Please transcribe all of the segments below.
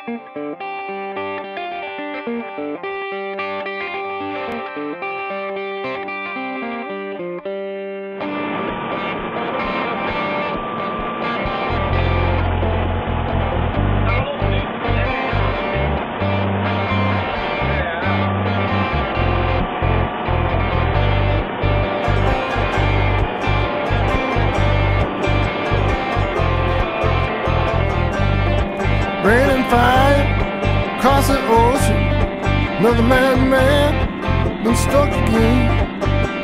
Rain and fire across the ocean. Another man been stuck again.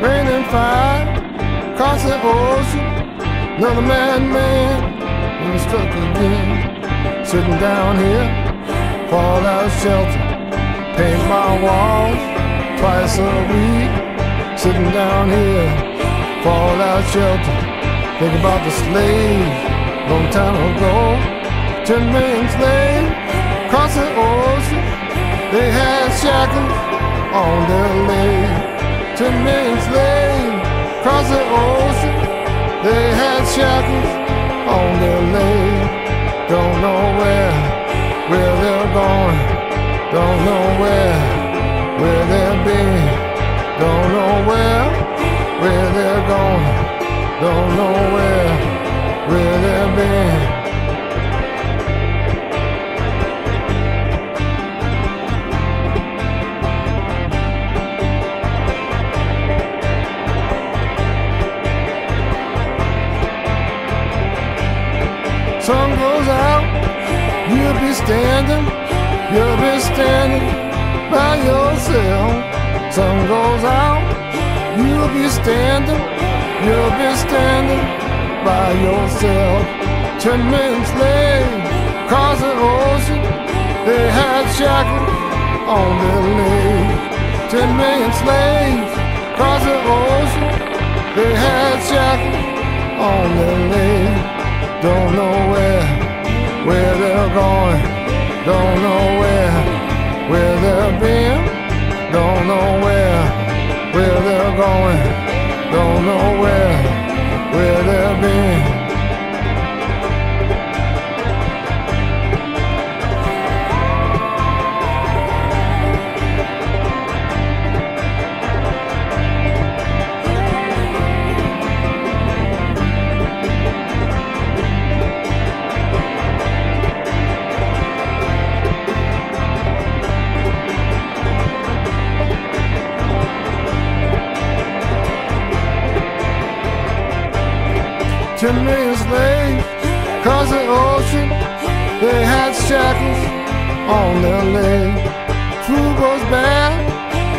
Rain and fire across the ocean. Another man been stuck again. Sitting down here, fallout shelter. Paint my walls twice a week. Sitting down here, fallout shelter. Think about the slaves long time ago. 10 million slaves across the ocean. They had shackles on their legs. 10 million slaves across the ocean. They had shackles on their legs. Don't know where they're going. Don't know where they've been. Don't know where they're going. Don't know where they've been. Sun goes out, you'll be standing by yourself. Sun goes out, you'll be standing by yourself. 10 million slaves across the ocean. They had shackles on their legs. 10 million slaves across the ocean. They had shackles on their legs. Don't know where they're going. Don't know where they've been. Don't know where they're going. Don't know where they've been. Ten million slaves across the ocean. They had shackles on their legs. Food was bad,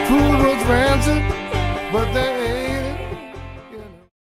food was rancid, but they ate.